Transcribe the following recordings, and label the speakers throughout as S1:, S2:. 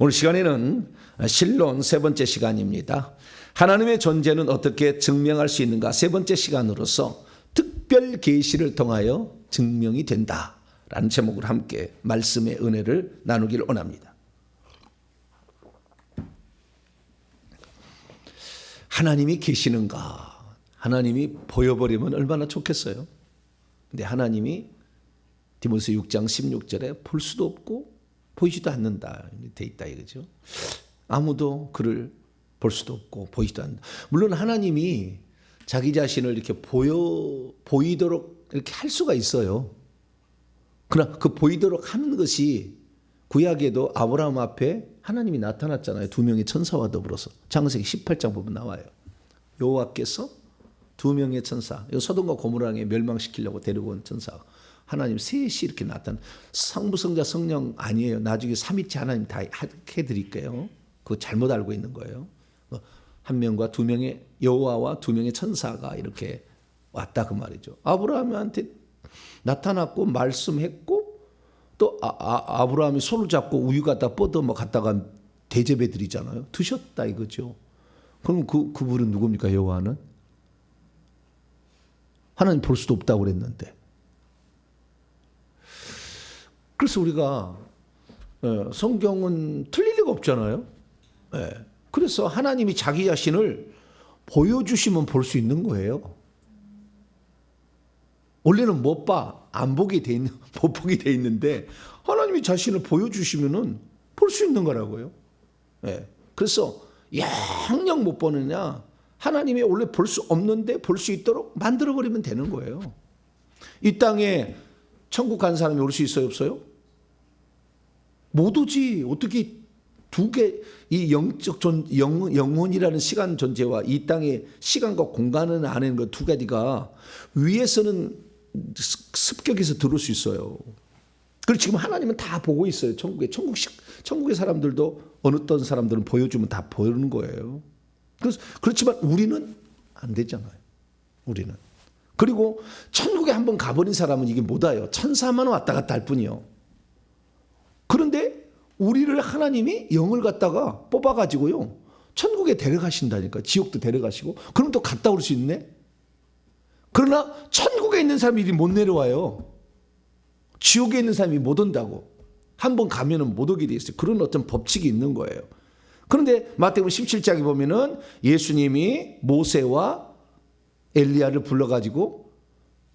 S1: 오늘 시간에는 신론 세 번째 시간입니다. 하나님의 존재는 어떻게 증명할 수 있는가? 세 번째 시간으로서 특별 계시를 통하여 증명이 된다라는 제목으로 함께 말씀의 은혜를 나누기를 원합니다. 하나님이 계시는가? 하나님이 보여버리면 얼마나 좋겠어요. 근데 하나님이 디모데 6장 16절에 볼 수도 없고 보이지도 않는다 돼 있다 이거죠. 아무도 그를 볼 수도 없고 보이지도 않는다. 물론 하나님이 자기 자신을 이렇게 보이도록 이렇게 할 수가 있어요. 그러나 그 보이도록 하는 것이 구약에도 아브라함 앞에 하나님이 나타났잖아요. 두 명의 천사와 더불어서. 창세기 18장 보면 나와요. 여호와께서 두 명의 천사, 소돔과 고모라에 멸망시키려고 데리고 온 천사, 하나님 셋이 이렇게 나타나. 성부성자 성령 아니에요. 나중에 삼위체 하나님 다 해드릴게요. 그거 잘못 알고 있는 거예요. 한 명과 두 명의 여호와와 두 명의 천사가 이렇게 왔다 그 말이죠. 아브라함한테 나타났고 말씀했고 또 아브라함이 손을 잡고 우유 갖다 뻗어 갖다가 대접해 드리잖아요. 드셨다 이거죠. 그럼 그분은 누굽니까? 여호와는? 하나님 볼 수도 없다고 그랬는데. 그래서 우리가 성경은 틀릴 리가 없잖아요. 그래서 하나님이 자기 자신을 보여주시면 볼 수 있는 거예요. 원래는 못 봐, 안 보게 돼 있는, 못 보게 돼 있는데 하나님이 자신을 보여주시면은 볼 수 있는 거라고요. 그래서 영영 못 보느냐? 하나님이 원래 볼 수 없는데 볼 수 있도록 만들어 버리면 되는 거예요. 이 땅에 천국 간 사람이 올 수 있어요, 없어요? 못 오지. 어떻게 두 개, 이 영적 영혼이라는 시간 존재와 이 땅의 시간과 공간은 안에 그 두 가지가 위에서는 습격해서 들어올 수 있어요. 그리고 지금 하나님은 다 보고 있어요. 천국의 사람들도 어떤 사람들은 보여주면 다 보이는 거예요. 그렇지만 우리는 안 되잖아요. 우리는. 그리고 천국에 한번 가버린 사람은 이게 못 와요. 천사만 왔다 갔다 할 뿐이요. 그런데 우리를 하나님이 영을 갖다가 뽑아가지고요. 천국에 데려가신다니까. 지옥도 데려가시고. 그럼 또 갔다 올 수 있네. 그러나 천국에 있는 사람이 못 내려와요. 지옥에 있는 사람이 못 온다고. 한번 가면은 못 오게 돼 있어요. 그런 어떤 법칙이 있는 거예요. 그런데 마태복음 17장에 보면은 예수님이 모세와 엘리야를 불러가지고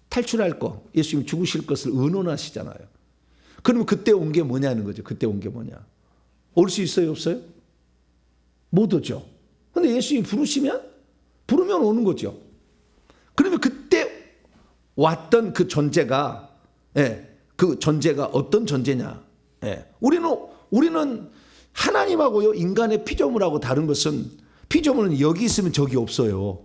S1: 탈출할 거, 예수님이 죽으실 것을 의논하시잖아요. 그러면 그때 온 게 뭐냐는 거죠. 그때 온 게 뭐냐. 올 수 있어요, 없어요? 못 오죠. 그런데 예수님이 부르면 오는 거죠. 그러면 그때 왔던 그 존재가, 그 존재가 어떤 존재냐. 우리는 하나님하고요, 인간의 피조물하고 다른 것은, 피조물은 여기 있으면 저기 없어요.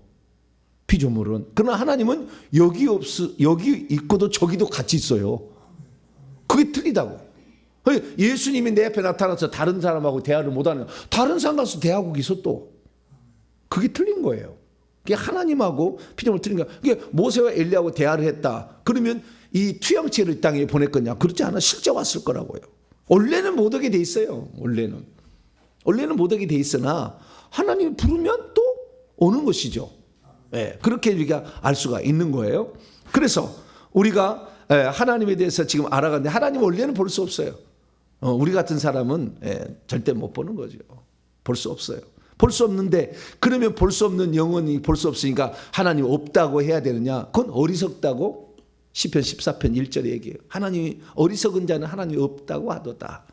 S1: 피조물은. 그러나 하나님은 여기 있고도 저기도 같이 있어요. 그게 틀리다고. 예수님이 내 앞에 나타나서 다른 사람하고 대화를 못하는, 다른 사람 가서 대하고 계셔 또. 그게 틀린 거예요. 그게 하나님하고 피조물 틀린 거야. 그게 모세와 엘리야하고 대화를 했다. 그러면 이 투영체를 이 땅에 보냈거냐? 그렇지 않아. 실제 왔을 거라고요. 원래는 못 오게 돼 있어요. 원래는 못 오게 돼 있으나 하나님이 부르면 또 오는 것이죠. 그렇게 우리가 알 수가 있는 거예요. 그래서 우리가 하나님에 대해서 지금 알아가는데 하나님 원래는 볼 수 없어요. 우리 같은 사람은 절대 못 보는 거죠. 볼 수 없어요. 볼 수 없는데 그러면 볼 수 없는 영혼이 볼 수 없으니까 하나님 없다고 해야 되느냐? 그건 어리석다고 시편 14편 1절에 얘기해요. 하나님이 어리석은 자는 하나님이 없다고 하도다.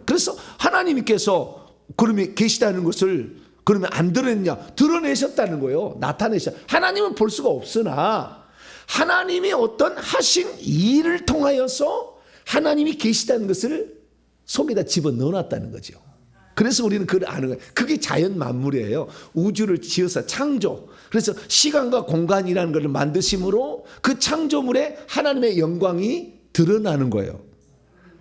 S1: 그래서 하나님께서 그러면 계시다는 것을 그러면 안 드러냈냐? 드러내셨다는 거예요. 나타내셨. 하나님은 볼 수가 없으나 하나님이 어떤 하신 일을 통하여서 하나님이 계시다는 것을 속에다 집어넣어놨다는 거죠. 그래서 우리는 그걸 아는 거예요. 그게 자연 만물이에요. 우주를 지어서 창조. 그래서 시간과 공간이라는 것을 만드심으로 그 창조물에 하나님의 영광이 드러나는 거예요.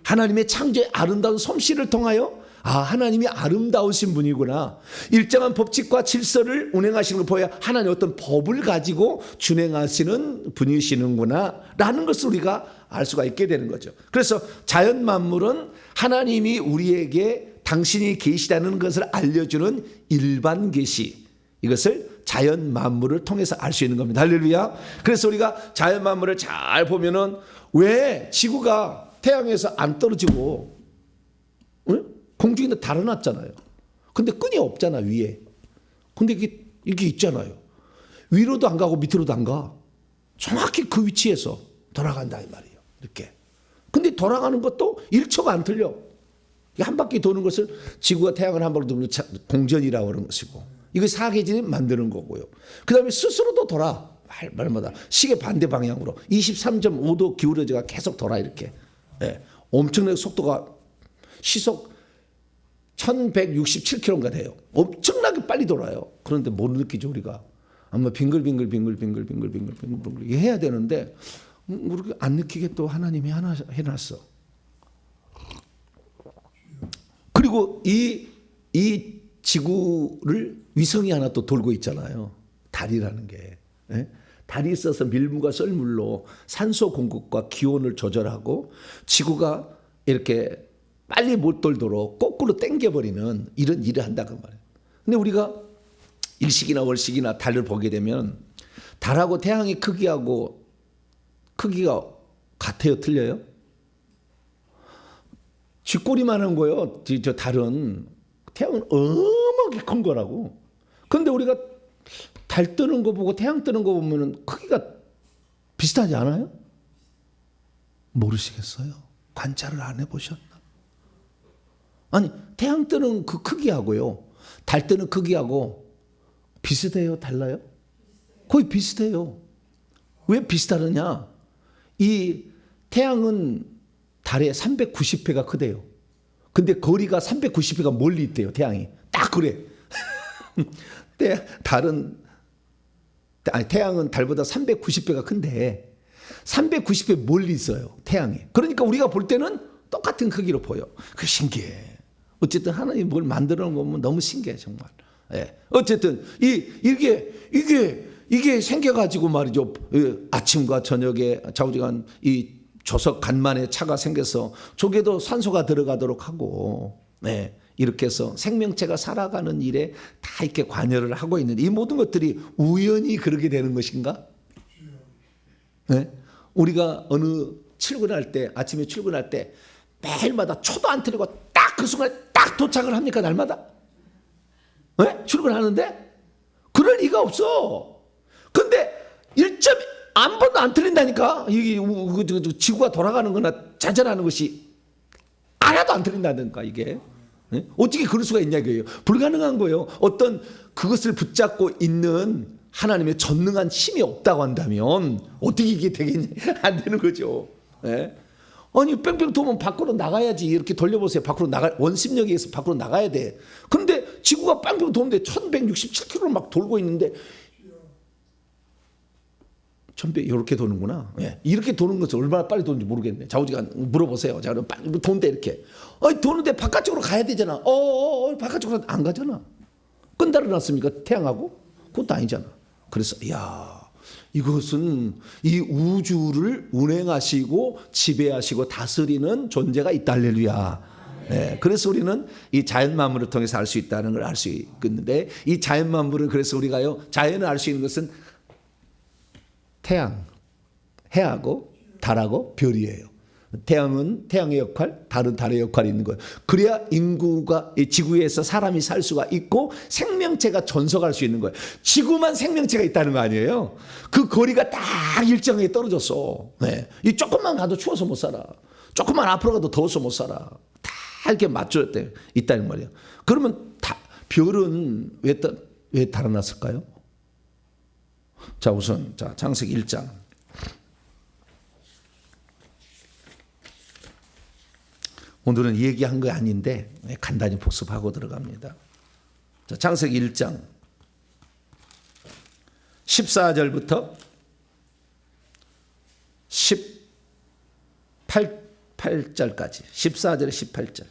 S1: 하나님의 창조의 아름다운 솜씨를 통하여 하나님이 아름다우신 분이구나. 일정한 법칙과 질서를 운행하시는 걸 보여야 하나님 어떤 법을 가지고 준행하시는 분이시는구나 라는 것을 우리가 알 수가 있게 되는 거죠. 그래서 자연 만물은 하나님이 우리에게 당신이 계시다는 것을 알려주는 일반 계시, 이것을 자연 만물을 통해서 알 수 있는 겁니다. 할렐루야. 그래서 우리가 자연 만물을 잘 보면은 왜 지구가 태양에서 안 떨어지고 공중에 달아났잖아요. 근데 끈이 없잖아 위에. 근데 이게 있잖아요. 위로도 안 가고 밑으로도 안 가. 정확히 그 위치에서 돌아간다 이 말이에요. 이렇게. 근데 돌아가는 것도 일초가 안 틀려. 한 바퀴 도는 것을 지구가 태양을 한 바퀴 도는 공전이라고 하는 것이고, 이거 사계절이 만드는 거고요. 그 다음에 스스로도 돌아. 말마다 시계 반대 방향으로 23.5도 기울어져가 계속 돌아 이렇게. 네. 엄청나게 속도가 시속 1167km가 돼요. 엄청나게 빨리 돌아요. 그런데 못 느끼죠 우리가. 아마 빙글빙글 이게 해야 되는데 우리가 안 느끼게 또 하나님이 하나 해놨어. 그리고 이 지구를 위성이 하나 또 돌고 있잖아요. 달이라는 게. 네? 달이 있어서 밀물과 썰물로 산소 공급과 기온을 조절하고 지구가 이렇게 빨리 못 돌도록 거꾸로 당겨버리는 이런 일을 한다고 말이에요. 근데 우리가 일식이나 월식이나 달을 보게 되면 달하고 태양의 크기가 같아요? 틀려요? 쥐꼬리만한 거요. 저 달은 태양은 어마어마하게 큰 거라고. 그런데 우리가 달 뜨는 거 보고 태양 뜨는 거 보면 크기가 비슷하지 않아요? 모르시겠어요? 관찰을 안 해보셨나? 아니 태양 뜨는 그 크기하고요 달 뜨는 크기하고 비슷해요? 달라요? 거의 비슷해요. 왜 비슷하느냐? 이 태양은 달에 390회가 크대요. 근데 거리가 390회가 멀리 있대요. 태양이 딱 그래. 태양은 달보다 390배가 큰데 390배 멀리 있어요. 태양이. 그러니까 우리가 볼 때는 똑같은 크기로 보여. 그 신기해. 어쨌든 하나님이 뭘 만들어 놓은 거 보면 너무 신기해 정말. 예. 어쨌든 이게 생겨가지고 말이죠. 아침과 저녁에 좌우지간 이 조석 간만에 차가 생겨서 저게도 산소가 들어가도록 하고, 네. 이렇게 해서 생명체가 살아가는 일에 다 이렇게 관여를 하고 있는 이 모든 것들이 우연히 그렇게 되는 것인가? 네? 우리가 어느 출근할 때, 아침에 출근할 때 매일마다 초도 안 틀리고 딱 그 순간에 딱 도착을 합니까? 날마다? 네? 출근하는데? 그럴 리가 없어. 근데 1점 한 번도 안 틀린다니까. 이게 지구가 돌아가는 거나 자전하는 것이 하나도 안 틀린다니까 이게. 네? 어떻게 그럴 수가 있냐 이거예요. 불가능한 거예요. 어떤 그것을 붙잡고 있는 하나님의 전능한 힘이 없다고 한다면 어떻게 이게 되겠냐. 안 되는 거죠. 네? 아니 뺑뺑 돌면 밖으로 나가야지. 이렇게 돌려보세요. 밖으로 원심력에 의해서 밖으로 나가야 돼. 그런데 지구가 뺑뺑 도는데 1167km를 막 돌고 있는데 이렇게 도는구나. 예. 이렇게 도는 것은 얼마나 빨리 도는지 모르겠네. 좌우지간 물어보세요. 자, 그럼 빨리 도는데 이렇게. 도는데 바깥쪽으로 가야 되잖아. 바깥쪽으로 안 가잖아. 끈달아 놨습니까? 태양하고? 그것도 아니잖아. 그래서 이것은 이 우주를 운행하시고 지배하시고 다스리는 존재가 있다. 할렐루야. 네, 그래서 우리는 이 자연 만물을 통해서 알 수 있다는 걸 알 수 있는데, 이 자연 만물을 그래서 우리가요, 자연을 알 수 있는 것은 태양, 해하고 달하고 별이에요. 태양은 태양의 역할, 달은 달의 역할이 있는 거예요. 그래야 인구가 이 지구에서 사람이 살 수가 있고 생명체가 존속할 수 있는 거예요. 지구만 생명체가 있다는 거 아니에요. 그 거리가 딱 일정하게 떨어졌어. 네. 이 조금만 가도 추워서 못 살아. 조금만 앞으로 가도 더워서 못 살아. 다 이렇게 맞춰 있다는 말이에요. 그러면 별은 왜 달아났을까요? 자, 우선 창세기 1장. 오늘은 얘기한 거 아닌데 간단히 복습하고 들어갑니다. 자, 창세기 1장 14절부터 18절까지 14절에 18절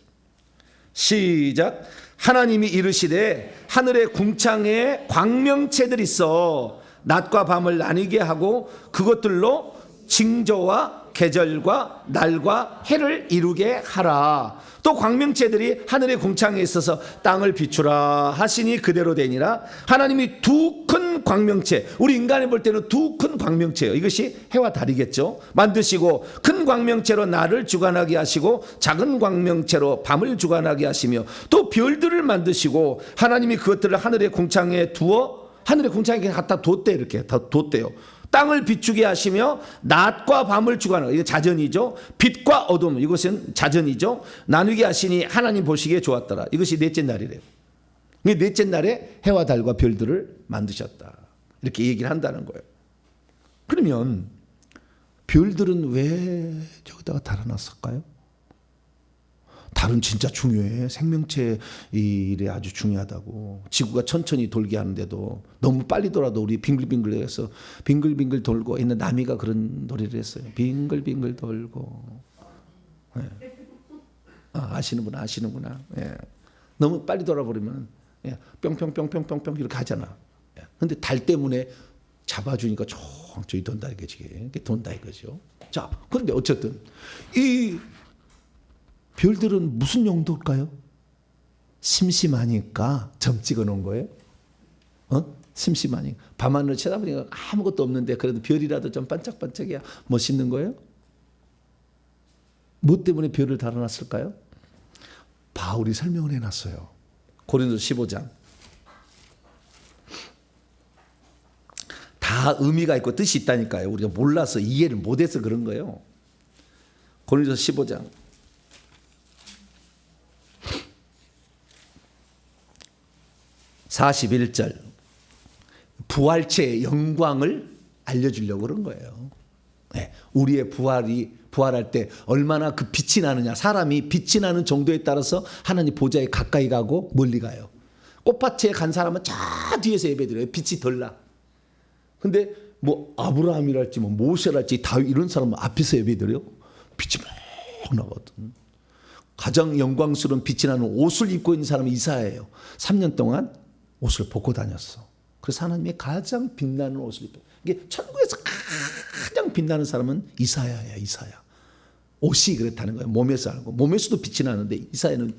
S1: 시작. 하나님이 이르시되 하늘의 궁창에 광명체들이 있어 낮과 밤을 나뉘게 하고 그것들로 징조와 계절과 날과 해를 이루게 하라. 또 광명체들이 하늘의 궁창에 있어서 땅을 비추라 하시니 그대로 되니라. 하나님이 두 큰 광명체, 우리 인간이 볼 때는 두 큰 광명체예요. 이것이 해와 달이겠죠. 만드시고 큰 광명체로 날을 주관하게 하시고 작은 광명체로 밤을 주관하게 하시며 또 별들을 만드시고 하나님이 그것들을 하늘의 궁창에 두어, 하늘의 궁창에 갖다 뒀대, 이렇게 다 뒀대요. 땅을 비추게 하시며 낮과 밤을 주관하고, 이거 자전이죠. 빛과 어둠, 이것은 자전이죠. 나누게 하시니 하나님 보시기에 좋았더라. 이것이 넷째 날이래요. 넷째 날에 해와 달과 별들을 만드셨다, 이렇게 얘기를 한다는 거예요. 그러면 별들은 왜 저기다가 달아놨을까요? 달은 진짜 중요해. 생명체 일에 아주 중요하다고. 지구가 천천히 돌게 하는데도 너무 빨리 돌아도 우리 빙글빙글해서 빙글빙글 돌고 있는 나미가 그런 노래를 했어요. 빙글빙글 돌고. 네. 아시는구나. 예. 너무 빨리 돌아버리면 뿅뿅뿅뿅뿅뿅 이렇게 하잖아. 근데 달 때문에 잡아주니까 천천히 돈다 이거지. 돈다 이거죠. 자, 그런데 어쨌든 이 별들은 무슨 용도일까요? 심심하니까 점 찍어 놓은 거예요. 심심하니까. 밤하늘을 쳐다보니까 아무것도 없는데 그래도 별이라도 좀 반짝반짝해야 멋있는 거예요. 뭐 때문에 별을 달아놨을까요? 바울이 설명을 해놨어요. 고린도서 15장. 다 의미가 있고 뜻이 있다니까요. 우리가 몰라서 이해를 못해서 그런 거예요. 고린도서 15장. 41절. 부활체의 영광을 알려주려고 그런 거예요. 네, 우리의 부활할 때 얼마나 그 빛이 나느냐. 사람이 빛이 나는 정도에 따라서 하나님 보좌에 가까이 가고 멀리 가요. 꽃밭에 간 사람은 저 뒤에서 예배드려요. 빛이 덜 나. 근데 뭐 아브라함이랄지 뭐 모세랄지 다윗 이런 사람은 앞에서 예배드려요. 빛이 막 나거든. 가장 영광스러운 빛이 나는 옷을 입고 있는 사람은 이사야예요. 3년 동안 옷을 벗고 다녔어. 그래서 하나님의 가장 빛나는 옷을 입고, 이게 천국에서 가장 빛나는 사람은 이사야야. 이사야. 옷이 그렇다는 거예요. 몸에서 알고. 몸에서도 빛이 나는데 이사야는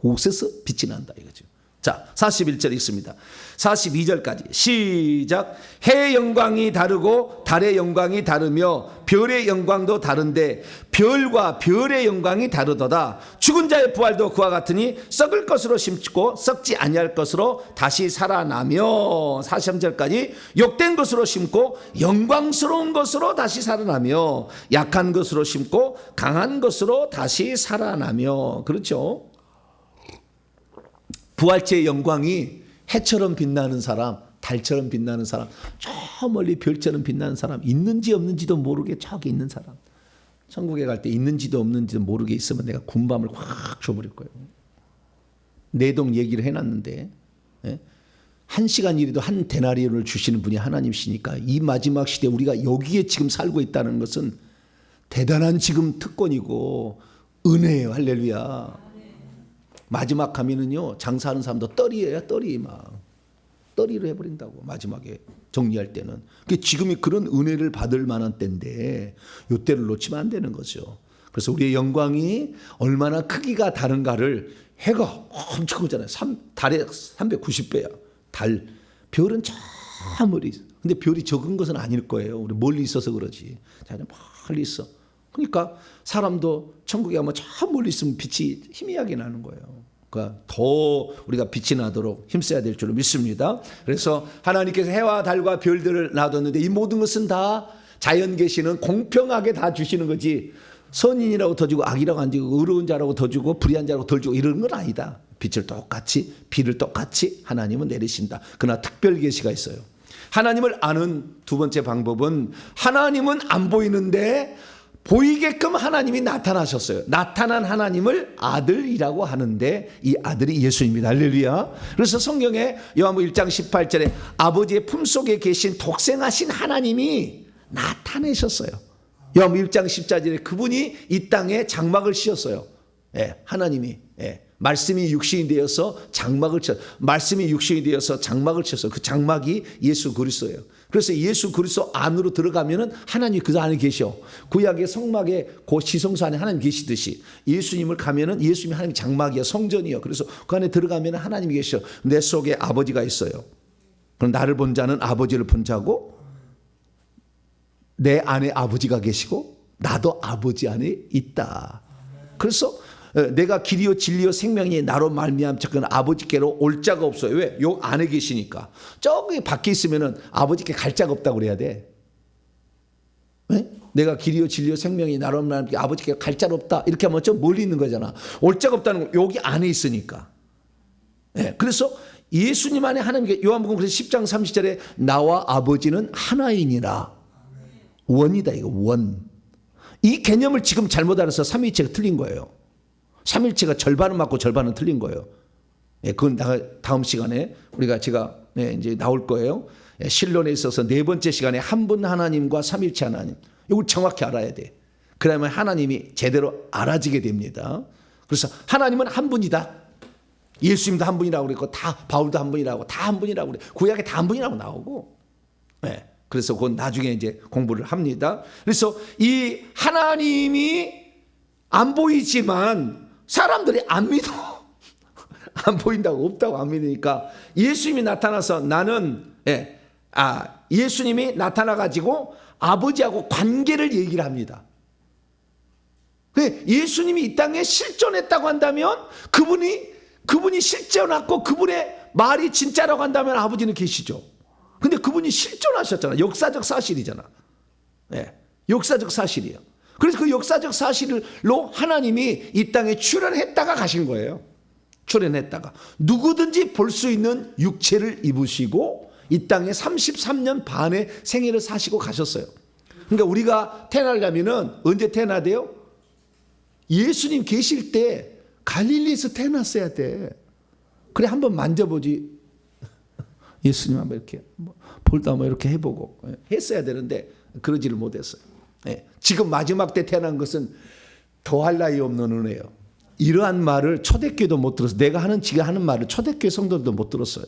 S1: 옷에서 빛이 난다 이거죠. 자, 41절 읽습니다. 42절까지 시작. 해의 영광이 다르고 달의 영광이 다르며 별의 영광도 다른데 별과 별의 영광이 다르도다. 죽은 자의 부활도 그와 같으니 썩을 것으로 심고 썩지 아니할 것으로 다시 살아나며, 43절까지 욕된 것으로 심고 영광스러운 것으로 다시 살아나며 약한 것으로 심고 강한 것으로 다시 살아나며. 그렇죠. 부활체의 영광이 해처럼 빛나는 사람, 달처럼 빛나는 사람, 저 멀리 별처럼 빛나는 사람, 있는지 없는지도 모르게 저기 있는 사람. 천국에 갈 때 있는지도 없는지도 모르게 있으면 내가 군밤을 확 줘버릴 거예요. 내동 얘기를 해놨는데, 한 시간 일에도 한 데나리온을 주시는 분이 하나님이시니까 이 마지막 시대에 우리가 여기에 지금 살고 있다는 것은 대단한 지금 특권이고 은혜예요. 할렐루야. 마지막 가면은요, 장사하는 사람도 떨이에요. 떨이 막 떨이로 해버린다고. 마지막에 정리할 때는. 지금이 그런 은혜를 받을 만한 때인데 이 때를 놓치면 안 되는 거죠. 그래서 우리의 영광이 얼마나 크기가 다른가를, 해가 엄청 크잖아요. 달에 390배야. 달. 별은 저 멀리 있어. 근데 별이 적은 것은 아닐 거예요. 우리 멀리 있어서 그러지. 자, 멀리 있어. 그러니까 사람도 천국에 가면 저 멀리 있으면 빛이 희미하게 나는 거예요. 그러니까 더 우리가 빛이 나도록 힘써야 될 줄로 믿습니다. 그래서 하나님께서 해와 달과 별들을 놔뒀는데 이 모든 것은 다 자연 계시는 공평하게 다 주시는 거지, 선인이라고 더 주고 악이라고 안 주고 의로운 자라고 더 주고 불의한 자라고 덜 주고 이런 건 아니다. 빛을 똑같이, 비를 똑같이 하나님은 내리신다. 그러나 특별 계시가 있어요. 하나님을 아는 두 번째 방법은, 하나님은 안 보이는데 보이게끔 하나님이 나타나셨어요. 나타난 하나님을 아들이라고 하는데 이 아들이 예수입니다. 할렐루야. 그래서 성경에 요한복음 1장 18절에 아버지의 품속에 계신 독생하신 하나님이 나타내셨어요. 요한복음 1장 14절에 그분이 이 땅에 장막을 씌웠어요. 하나님이 말씀이 육신이 되어서 장막을 쳤어요. 말씀이 육신이 되어서 장막을 쳤어요. 그 장막이 예수 그리스도예요. 그래서 예수 그리스도 안으로 들어가면은 하나님이 그 안에 계셔. 구약의 성막에 그 지성소 안에 하나님 계시듯이 예수님을 가면은 예수님이 하나님 장막이야, 성전이요. 그래서 그 안에 들어가면은 하나님이 계셔. 내 속에 아버지가 있어요. 그럼 나를 본 자는 아버지를 본 자고, 내 안에 아버지가 계시고 나도 아버지 안에 있다. 그래서 내가 길이요 진리요 생명이 나로 말미암 즉 아버지께로 올 자가 없어요. 왜? 요 안에 계시니까. 저기 밖에 있으면은 아버지께 갈 자가 없다고 그래야 돼. 네? 내가 길이요 진리요 생명이 나로 말미암 아버지께 갈 자가 없다. 이렇게 하면 좀 멀리 있는 거잖아. 올 자가 없다는 건 여기 안에 있으니까. 네. 그래서 예수님 안에 하나님께, 요한복음 그래서 10장 30절에 나와 아버지는 하나이니라. 원이다, 이거 원. 이 개념을 지금 잘못 알아서 삼위일체가 틀린 거예요. 삼위일체가 절반은 맞고 절반은 틀린 거예요. 예, 그건 다음 시간에 제가 이제 나올 거예요. 예, 신론에 있어서 네 번째 시간에 한 분 하나님과 삼위일체 하나님. 이걸 정확히 알아야 돼. 그러면 하나님이 제대로 알아지게 됩니다. 그래서 하나님은 한 분이다. 예수님도 한 분이라고 그랬고, 다 바울도 한 분이라고, 다 한 분이라고 그래. 구약에 다 한 분이라고 나오고. 예. 그래서 그건 나중에 이제 공부를 합니다. 그래서 이 하나님이 안 보이지만 사람들이 안 믿어. 안 보인다고, 없다고 안 믿으니까 예수님이 나타나서 나는, 예수님이 나타나가지고 아버지하고 관계를 얘기를 합니다. 예수님이 이 땅에 실존했다고 한다면 그분이 실존했고 그분의 말이 진짜라고 한다면 아버지는 계시죠. 근데 그분이 실존하셨잖아. 역사적 사실이잖아. 네, 역사적 사실이에요. 그래서 그 역사적 사실로 하나님이 이 땅에 출현했다가 가신 거예요. 출현했다가 누구든지 볼 수 있는 육체를 입으시고 이 땅에 33년 반의 생애를 사시고 가셨어요. 그러니까 우리가 태어나려면은 언제 태어나야 돼요? 예수님 계실 때 갈릴리에서 태어났어야 돼. 그래 한번 만져보지. 예수님 한번 이렇게 볼다 한번 이렇게 해보고 했어야 되는데 그러지를 못했어요. 지금 마지막 때 태어난 것은 더할 나위 없는 은혜예요. 이러한 말을 초대교회도 못 들었어요. 내가 지가 하는 말을 초대교회 성도들도 못 들었어요.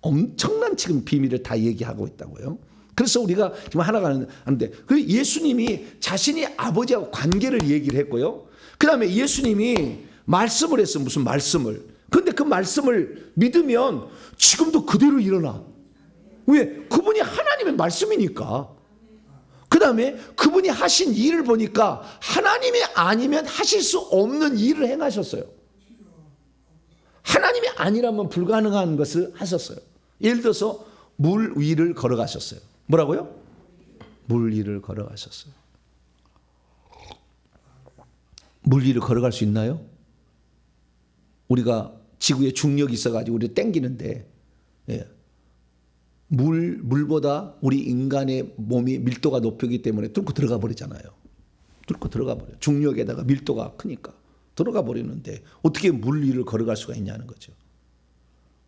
S1: 엄청난 지금 비밀을 다 얘기하고 있다고요. 그래서 우리가 지금 하나가 하는데 그 예수님이 자신이 아버지하고 관계를 얘기를 했고요. 그 다음에 예수님이 말씀을 했어요. 무슨 말씀을. 그런데 그 말씀을 믿으면 지금도 그대로 일어나. 왜? 그분이 하나님의 말씀이니까. 그 다음에 그분이 하신 일을 보니까 하나님이 아니면 하실 수 없는 일을 행하셨어요. 하나님이 아니라면 불가능한 것을 하셨어요. 예를 들어서 물 위를 걸어가셨어요. 뭐라고요? 물 위를 걸어가셨어요. 물 위를 걸어갈 수 있나요? 우리가 지구에 중력이 있어가지고 우리 땡기는데, 물보다 우리 인간의 몸이 밀도가 높기 때문에 뚫고 들어가 버리잖아요. 뚫고 들어가 버려요. 중력에다가 밀도가 크니까 들어가 버리는데 어떻게 물 위를 걸어갈 수가 있냐는 거죠.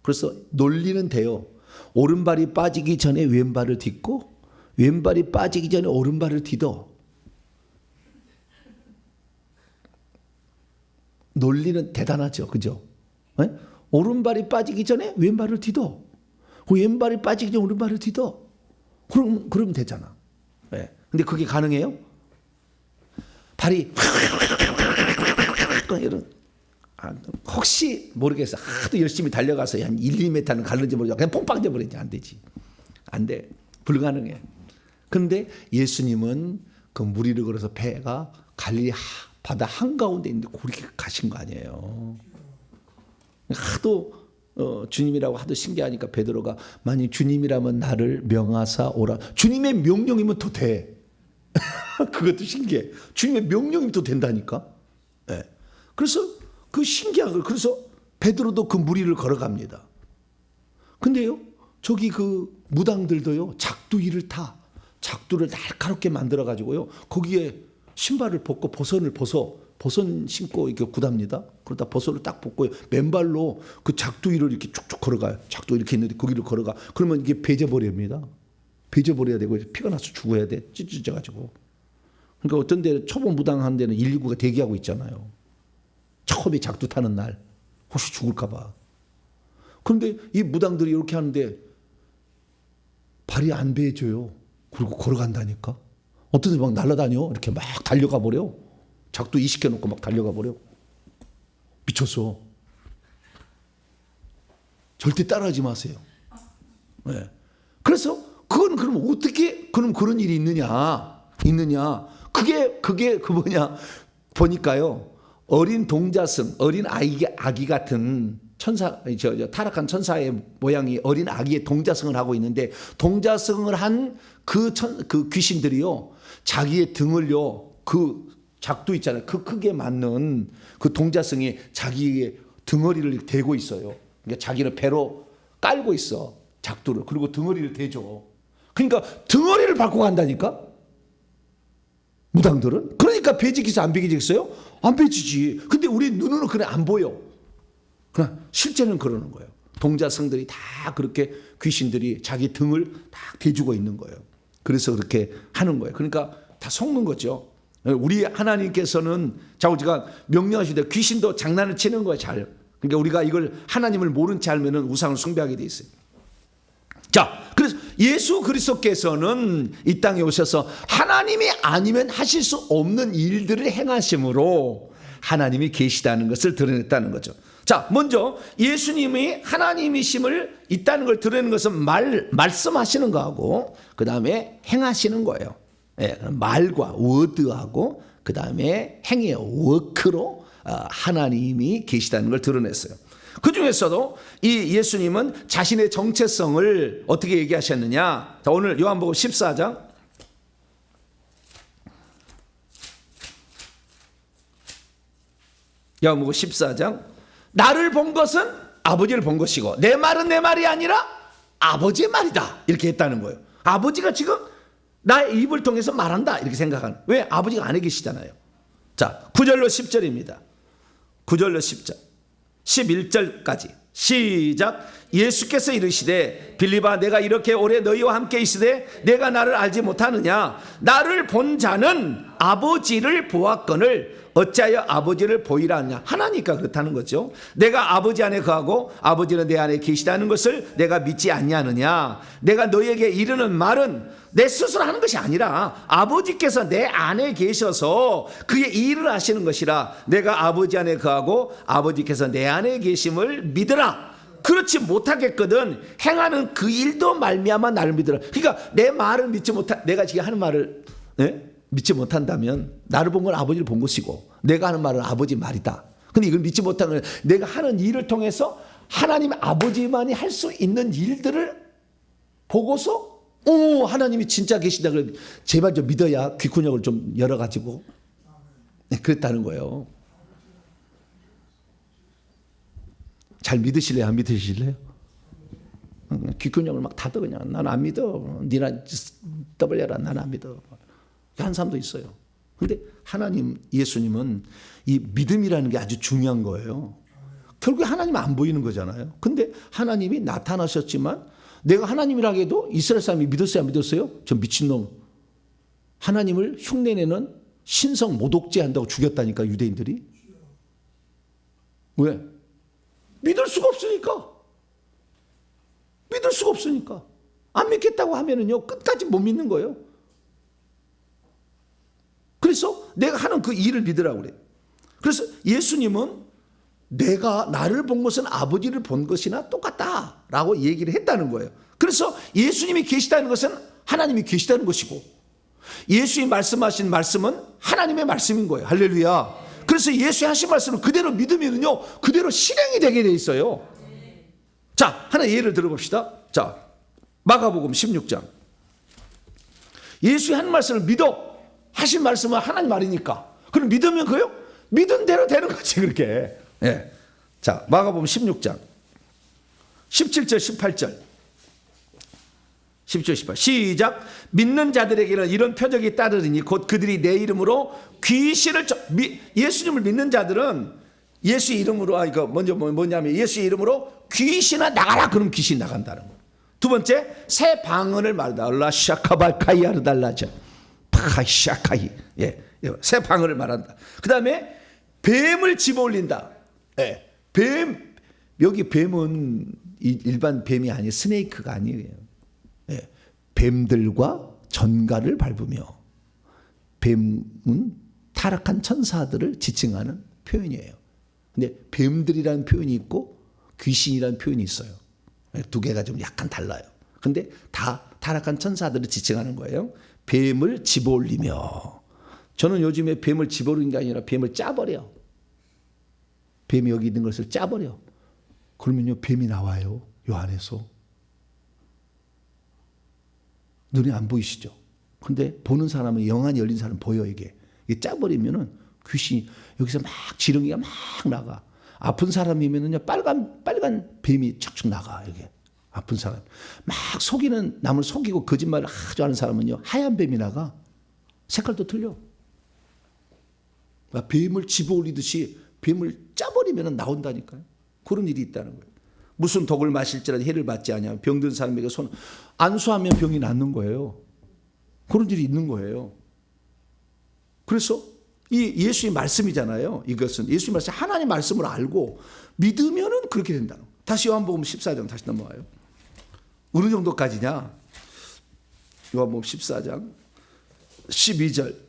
S1: 그래서 논리는 돼요. 오른발이 빠지기 전에 왼발을 딛고 왼발이 빠지기 전에 오른발을 디뎌. 논리는 대단하죠. 그죠? 네? 오른발이 빠지기 전에 왼발을 디뎌. 왼발이 빠지기 전에 오른발을 디뎌. 그러면 되잖아. 네. 근데 그게 가능해요? 발이 이런 혹시 모르겠어. 하도 열심히 달려가서 한 1, 2m는 갈는지 모르겠어. 그냥 뽕 빠져 버리지. 안 되지. 안 돼. 불가능해. 그런데 예수님은 그 물 위를 걸어서 배가 갈릴리 바다 한가운데 있는데 그렇게 가신 거 아니에요. 하도 주님이라고 하도 신기하니까 베드로가 만약 주님이라면 나를 명하사 오라. 주님의 명령이면 더 돼. 그것도 신기해. 주님의 명령이면 더 된다니까. 네. 그래서 그 신기한 걸 그래서 베드로도 그 물 위를 걸어갑니다. 근데요 저기 그 무당들도요 작두이를 타. 작두를 날카롭게 만들어 가지고요 거기에 신발을 벗고 버선 신고 이렇게 굿합니다. 그러다 버선을 딱 벗고 맨발로 그 작두이를 이렇게 쭉쭉 걸어가요. 작두 이렇게 있는데 거기를 걸어가. 그러면 이게 배져버립니다. 배져버려야 되고 피가 나서 죽어야 돼. 찢어져가지고. 그러니까 어떤 데는 초보 무당한 데는 119가 대기하고 있잖아요. 처음에 작두 타는 날 혹시 죽을까 봐. 그런데 이 무당들이 이렇게 하는데 발이 안 베어져요. 그리고 걸어간다니까. 어떤 사람이 막 날아다녀. 이렇게 막 달려가 버려. 작두 이식해놓고 막 달려가 버려. 미쳤어. 절대 따라하지 마세요. 네. 그래서 그건 그럼 어떻게 그럼 그런 일이 있느냐? 그게 그 뭐냐? 보니까요. 어린 동자승, 어린 아기 같은 천사, 타락한 천사의 모양이 어린 아기의 동자승을 하고 있는데, 동자승을 한 그 귀신들이요, 자기의 등을요, 그 작두 있잖아요, 그 크게 맞는 그 동자승이 자기의 등어리를 대고 있어요. 그러니까 자기를 배로 깔고 있어, 작두를. 그리고 등어리를 대죠. 그러니까 등어리를 밟고 간다니까, 무당들은. 그러니까 배지겠어요, 안 배지겠어요? 안 배지지. 근데 우리 눈으로 그래 안 보여. 그러나 실제는 그러는 거예요. 동자승들이 다 그렇게 귀신들이 자기 등을 다 대주고 있는 거예요. 그래서 그렇게 하는 거예요. 그러니까 다 속는 거죠. 우리 하나님께서는 자우지가 명령하시되 귀신도 장난을 치는 거예요, 잘. 그러니까 우리가 이걸 하나님을 모른 채 알면은 우상을 숭배하게 돼 있어요. 자, 그래서 예수 그리스도께서는 이 땅에 오셔서 하나님이 아니면 하실 수 없는 일들을 행하심으로 하나님이 계시다는 것을 드러냈다는 거죠. 자, 먼저 예수님이 하나님이심을 있다는 걸 드러내는 것은 말씀하시는 거하고 그 다음에 행하시는 거예요. 예, 말과 워드하고 그 다음에 행의 워크로 하나님이 계시다는 걸 드러냈어요. 그 중에서도 이 예수님은 자신의 정체성을 어떻게 얘기하셨느냐. 자, 오늘 요한복음 14장 요한복음 14장 나를 본 것은 아버지를 본 것이고 내 말은 내 말이 아니라 아버지의 말이다, 이렇게 했다는 거예요. 아버지가 지금 나의 입을 통해서 말한다, 이렇게 생각하는. 왜? 아버지가 안에 계시잖아요. 자, 9절로 10절입니다. 9절로 10절 11절까지 시작. 예수께서 이르시되 빌립아, 내가 이렇게 오래 너희와 함께 있으되 내가 나를 알지 못하느냐? 나를 본 자는 아버지를 보았거늘 어찌하여 아버지를 보이라 하느냐? 하나니까 그렇다는 거죠. 내가 아버지 안에 거하고 아버지는 내 안에 계시다는 것을 내가 믿지 않냐느냐? 내가 너희에게 이르는 말은 내 스스로 하는 것이 아니라 아버지께서 내 안에 계셔서 그의 일을 하시는 것이라. 내가 아버지 안에 거하고 아버지께서 내 안에 계심을 믿으라. 그렇지 못하겠거든 행하는 그 일도 말미암아 나를 믿으라. 그러니까 내 말을 믿지 못한, 내가 지금 하는 말을 믿지 못한다면 나를 본 건 아버지를 본 것이고 내가 하는 말은 아버지 말이다. 근데 이걸 믿지 못하는 건 내가 하는 일을 통해서 하나님 아버지만이 할 수 있는 일들을 보고서 하나님이 진짜 계시다. 그래 제발 좀 믿어야 귀kun역을 좀 열어가지고 그랬다는 거예요. 잘 믿으실래요? 안 믿으실래요? 귀kun역을 막 닫아. 그냥 나는 안 믿어. 니나 떠벌려라. 나는 안 믿어. 한 사람도 있어요. 근데 하나님, 예수님은 이 믿음이라는 게 아주 중요한 거예요. 결국에 하나님은 안 보이는 거잖아요. 근데 하나님이 나타나셨지만 내가 하나님이라 해도 이스라엘 사람이 믿었어요, 안 믿었어요? 저 미친놈. 하나님을 흉내내는 신성 모독죄 한다고 죽였다니까, 유대인들이. 왜? 믿을 수가 없으니까. 믿을 수가 없으니까. 안 믿겠다고 하면은요, 끝까지 못 믿는 거예요. 그래서 내가 하는 그 일을 믿으라고 그래요. 그래서 예수님은 내가 나를 본 것은 아버지를 본 것이나 똑같다라고 얘기를 했다는 거예요. 그래서 예수님이 계시다는 것은 하나님이 계시다는 것이고 예수님이 말씀하신 말씀은 하나님의 말씀인 거예요. 할렐루야. 그래서 예수의 하신 말씀을 그대로 믿으면요, 그대로 실행이 되게 돼 있어요. 자, 하나 예를 들어봅시다. 자, 마가복음 16장. 예수의 한 말씀을 믿어. 하신 말씀은 하나님 말이니까. 그럼 믿으면 그요? 믿은 대로 되는 거지, 그렇게. 예. 자, 마가복음 16장 17절 18절 17, 18 시작. 믿는 자들에게는 이런 표적이 따르리니 곧 그들이 내 이름으로 귀신을 예수님을 믿는 자들은 예수의 이름으로 이거 먼저 뭐냐면 예수의 이름으로 귀신아 나가라. 그럼 귀신 나간다는 거예요. 두 번째, 새 방언을 말한다. 라샤카발카이아르달라자 파샤카이. 예, 새 방언을 말한다. 그 다음에 뱀을 집어올린다. 예, 여기 뱀은 일반 뱀이 아니에요. 스네이크가 아니에요. 예, 뱀들과 전갈을 밟으며. 뱀은 타락한 천사들을 지칭하는 표현이에요. 근데 뱀들이라는 표현이 있고 귀신이라는 표현이 있어요. 두 개가 좀 약간 달라요. 근데 다 타락한 천사들을 지칭하는 거예요. 뱀을 집어올리며. 저는 요즘에 뱀을 집어올리는 게 아니라 뱀을 짜버려. 뱀이 여기 있는 것을 짜버려. 그러면요, 뱀이 나와요. 요 안에서. 눈에 안 보이시죠? 근데 보는 사람은, 영안이 열린 사람은 보여. 이게 짜버리면은 귀신이 여기서 막 지렁이가 막 나가. 아픈 사람이면은요, 빨간 뱀이 쭉쭉 나가. 이게 아픈 사람. 막 속이는, 남을 속이고 거짓말을 아주 하는 사람은요, 하얀 뱀이 나가. 색깔도 틀려. 그러니까 뱀을 집어올리듯이 뱀을 짜버리면 나온다니까요. 그런 일이 있다는 거예요. 무슨 독을 마실지라도 해를 받지 아니하며 병든 사람에게 손 안수하면 병이 낫는 거예요. 그런 일이 있는 거예요. 그래서 이 예수의 말씀이잖아요. 이것은 예수의 말씀, 하나님 말씀을 알고 믿으면은 그렇게 된다는 거예요. 다시 요한복음 14장 다시 넘어와요. 어느 정도까지냐? 요한복음 14장 12절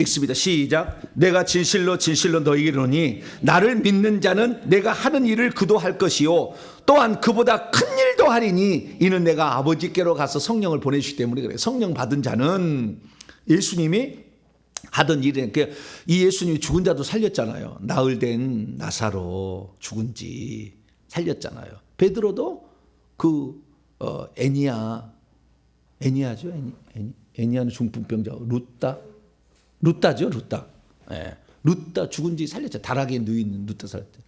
S1: 읽습니다. 시작. 내가 진실로 진실로 너희에게 이르노니 나를 믿는 자는 내가 하는 일을 그도 할 것이요 또한 그보다 큰 일도 하리니 이는 내가 아버지께로 가서 성령을 보내주시기 때문에 그래요. 성령 받은 자는 예수님이 하던 일이, 이 예수님이 죽은 자도 살렸잖아요. 나흘 된 나사로 죽은 지 살렸잖아요. 베드로도 그 애니아죠. 애니아는 중풍병자. 루따죠. 예. 루따 죽은 지 살렸죠. 다락에 누인 루따 살렸죠.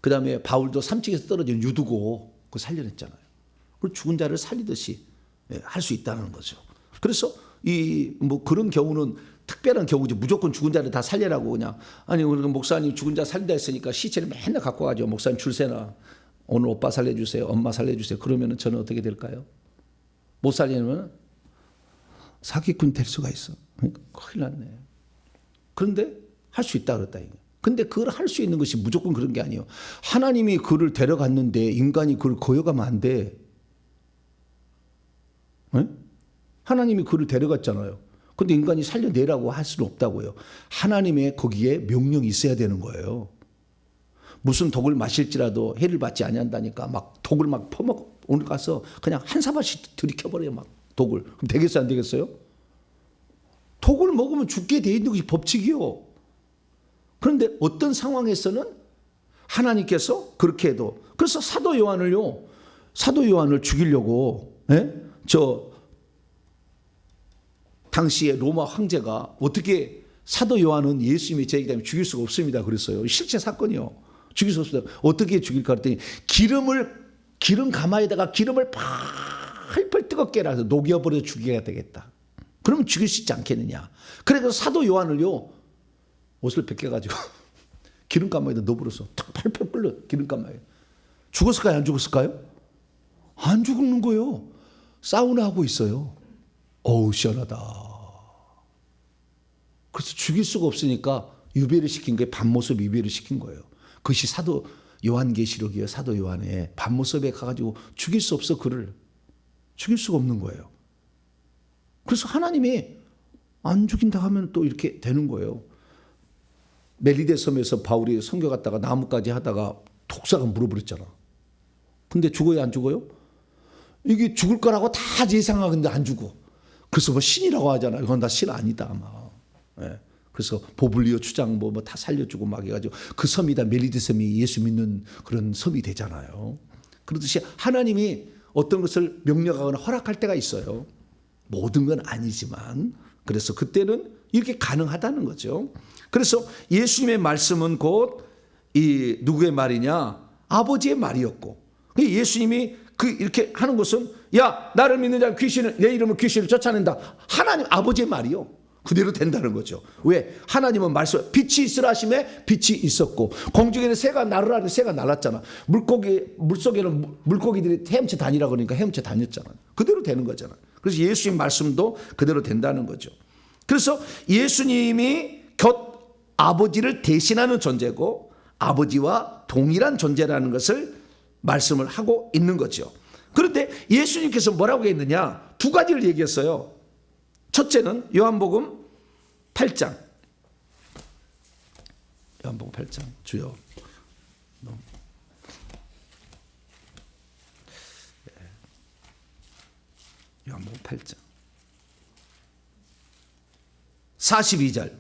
S1: 그 다음에 바울도 삼층에서 떨어진 유두고 그 살려냈잖아요. 그리고 죽은 자를 살리듯이 할 수 있다는 거죠. 그래서 이 뭐 그런 경우는 특별한 경우죠. 무조건 죽은 자를 다 살리라고 그냥, 아니 우리 목사님 죽은 자 살린다 했으니까 시체를 맨날 갖고 가죠. 목사님 줄세나 오늘 오빠 살려주세요, 엄마 살려주세요. 그러면은 저는 어떻게 될까요? 못 살리면 사기꾼 될 수가 있어. 큰일 났네. 그런데 할 수 있다 그랬다. 근데 그걸 할 수 있는 것이 무조건 그런 게 아니에요. 하나님이 그를 데려갔는데 인간이 그를 거역하면 안 돼. 네? 하나님이 그를 데려갔잖아요. 근데 인간이 살려내라고 할 수는 없다고요. 하나님의 거기에 명령이 있어야 되는 거예요. 무슨 독을 마실지라도 해를 받지 아니한다니까 막 독을 막 퍼먹고 오늘 가서 그냥 한 사발씩 들이켜버려요. 막 독을. 그럼 되겠어요? 안 되겠어요? 독을 먹으면 죽게 돼 있는 것이 법칙이요. 그런데 어떤 상황에서는 하나님께서 그렇게 해도, 그래서 사도 요한을 죽이려고 당시에 로마 황제가 어떻게, 사도 요한은 예수님이 제이기 때문에 죽일 수가 없습니다 그랬어요. 실제 사건이요. 죽일 수 없습니다. 어떻게 죽일까 그랬더니 기름 가마에다가 기름을 팔팔 뜨겁게 해서 녹여버려 죽여야 되겠다. 그러면 죽일 수 있지 않겠느냐. 그래서 사도 요한을요, 옷을 벗겨가지고 기름가마에다 넣어버려서 탁 팔팔 끓여. 기름가마에 죽었을까요? 안 죽었을까요? 안 죽는 거예요. 사우나 하고 있어요. 어우 시원하다. 그래서 죽일 수가 없으니까 유배를 시킨 거예요. 밤모습 유배를 시킨 거예요. 그것이 사도 요한계시록이에요. 사도 요한의 밤모습에 가가지고 죽일 수 없어. 그를 죽일 수가 없는 거예요. 그래서 하나님이 안 죽인다 하면 또 이렇게 되는 거예요. 멜리데 섬에서 바울이 선교 갔다가 나무까지 하다가 독사가 물어버렸잖아. 근데 죽어요? 안 죽어요? 이게 죽을 거라고 다 예상하는데 안 죽어. 그래서 뭐 신이라고 하잖아요. 그건 다 신 아니다 아마. 그래서 보블리오 추장 뭐 다 살려주고 막 해가지고 그 섬이 다 멜리데 섬이 예수 믿는 그런 섬이 되잖아요. 그렇듯이 하나님이 어떤 것을 명령하거나 허락할 때가 있어요. 모든 건 아니지만, 그래서 그때는 이렇게 가능하다는 거죠. 그래서 예수님의 말씀은 곧 이 누구의 말이냐? 아버지의 말이었고, 예수님이 이렇게 하는 것은, 야 나를 믿는 자는 귀신을, 내 이름으로 귀신을 쫓아낸다. 하나님 아버지의 말이요. 그대로 된다는 거죠. 왜? 하나님은 말씀, 빛이 있으라 하심에 빛이 있었고, 공중에는 새가 날으라 새가 날았잖아. 물속에는 물고기들이 헤엄쳐 다니라 그러니까 헤엄쳐 다녔잖아. 그대로 되는 거잖아. 그래서 예수님 말씀도 그대로 된다는 거죠. 그래서 예수님이 아버지를 대신하는 존재고 아버지와 동일한 존재라는 것을 말씀을 하고 있는 거죠. 그런데 예수님께서 뭐라고 했느냐? 두 가지를 얘기했어요. 첫째는 요한복음 8장. 요한복음 8장. 주여. 요한복음 8장. 42절.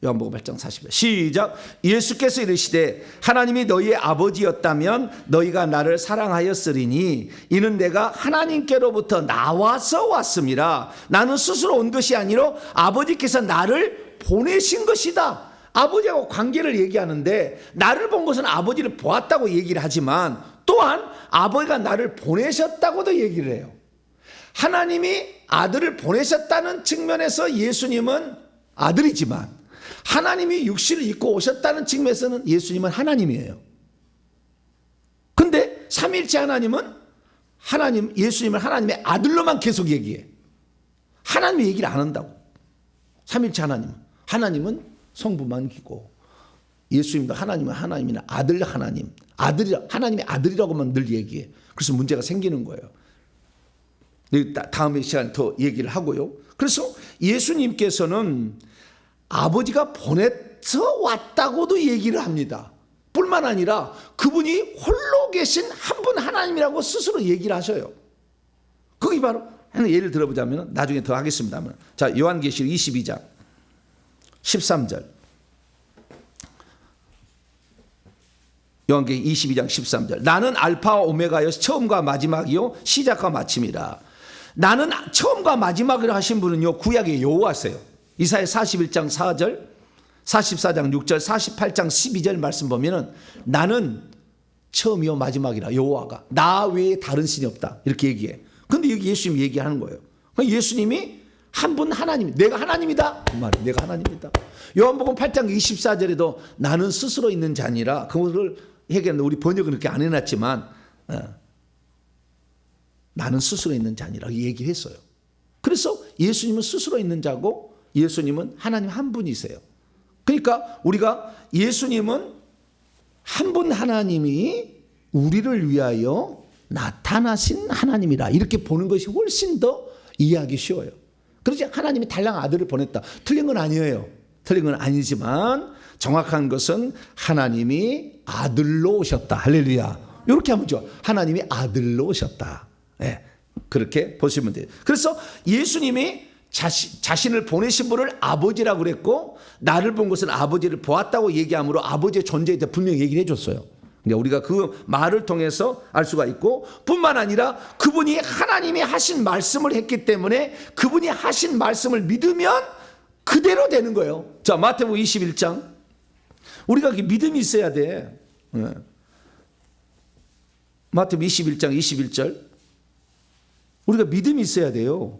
S1: 요한복음 8장 42절. 시작. 예수께서 이르시되 하나님이 너희의 아버지였다면 너희가 나를 사랑하였으리니 이는 내가 하나님께로부터 나와서 왔음이라. 나는 스스로 온 것이 아니라 아버지께서 나를 보내신 것이다. 아버지하고 관계를 얘기하는데 나를 본 것은 아버지를 보았다고 얘기를 하지만 또한 아버지가 나를 보내셨다고도 얘기를 해요. 하나님이 아들을 보내셨다는 측면에서 예수님은 아들이지만 하나님이 육신을 입고 오셨다는 측면에서는 예수님은 하나님이에요. 근데 삼위일체 하나님은 예수님을 하나님의 아들로만 계속 얘기해. 하나님의 얘기를 안 한다고. 삼위일체 하나님은 성부만 기고 예수님도 하나님은 하나님이나 아들 하나님, 하나님의 아들이라고만 늘 얘기해. 그래서 문제가 생기는 거예요. 다음에 시간에 더 얘기를 하고요. 그래서 예수님께서는 아버지가 보내서 왔다고도 얘기를 합니다. 뿐만 아니라 그분이 홀로 계신 한 분 하나님이라고 스스로 얘기를 하셔요. 거기 바로 하나 예를 들어보자면 나중에 더 하겠습니다만, 자, 요한계시록 22장 13절. 요한계시록 22장 13절. 나는 알파와 오메가여 처음과 마지막이요 시작과 마침이라. 나는 처음과 마지막이라 하신 분은요 구약의 여호와세요. 이사야 41장 4절, 44장 6절, 48장 12절 말씀 보면은 나는 처음이요 마지막이라. 여호와가 나 외에 다른 신이 없다 이렇게 얘기해. 근데 여기 예수님 얘기하는 거예요. 예수님이 한 분 하나님, 내가 하나님이다 그 말이에요. 내가 하나님이다. 요한복음 8장 24절에도 나는 스스로 있는 자니라. 그것을 얘기하는데 우리 번역은 그렇게 안 해놨지만 나는 스스로 있는 자니라 얘기를 했어요. 그래서 예수님은 스스로 있는 자고 예수님은 하나님 한 분이세요. 그러니까 우리가 예수님은 한 분 하나님이 우리를 위하여 나타나신 하나님이라 이렇게 보는 것이 훨씬 더 이해하기 쉬워요. 그렇지 하나님이 달랑 아들을 보냈다. 틀린 건 아니에요. 틀린 건 아니지만 정확한 것은 하나님이 아들로 오셨다. 할렐루야. 이렇게 하면 좋아. 하나님이 아들로 오셨다. 네, 그렇게 보시면 돼요. 그래서 예수님이 자신을 보내신 분을 아버지라고 그랬고 나를 본 것은 아버지를 보았다고 얘기하므로 아버지의 존재에 대해 분명히 얘기를 해줬어요. 그러니까 우리가 그 말을 통해서 알 수가 있고 뿐만 아니라 그분이 하나님이 하신 말씀을 했기 때문에 그분이 하신 말씀을 믿으면 그대로 되는 거예요. 자, 마태복음 21장. 우리가 믿음이 있어야 돼. 네. 마태복음 21장 21절. 우리가 믿음이 있어야 돼요.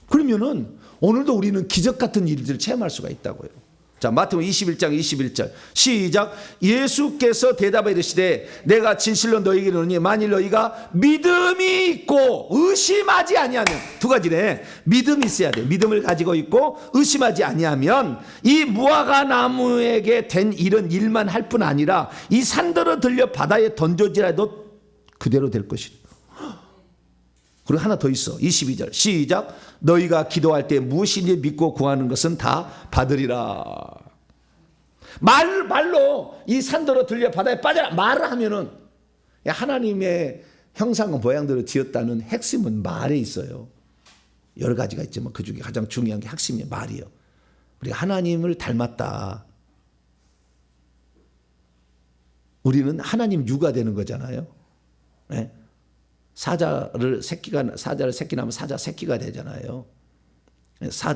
S1: 그러면은 오늘도 우리는 기적 같은 일들을 체험할 수가 있다고요. 자, 마태복음 21장 21절 시작. 예수께서 대답하여 이르시되 내가 진실로 너희에게 이르노니 만일 너희가 믿음이 있고 의심하지 아니하면, 두 가지네. 믿음이 있어야 돼. 믿음을 가지고 있고 의심하지 아니하면 이 무화과 나무에게 된 이런 일만 할 뿐 아니라 이 산더러 들려 바다에 던져지라도 그대로 될 것이다. 그리고 하나 더 있어. 22절 시작. 너희가 기도할 때 무엇이니 믿고 구하는 것은 다 받으리라. 말로 이 산더러 들려 바다에 빠져라 말을 하면은 하나님의 형상과 모양대로 지었다는 핵심은 말에 있어요. 여러 가지가 있지만 그 중에 가장 중요한 게 핵심이 말이에요. 우리가 하나님을 닮았다. 우리는 하나님 유가 되는 거잖아요. 네? 사자를 새끼 낳으면 사자 새끼가 되잖아요. 그래서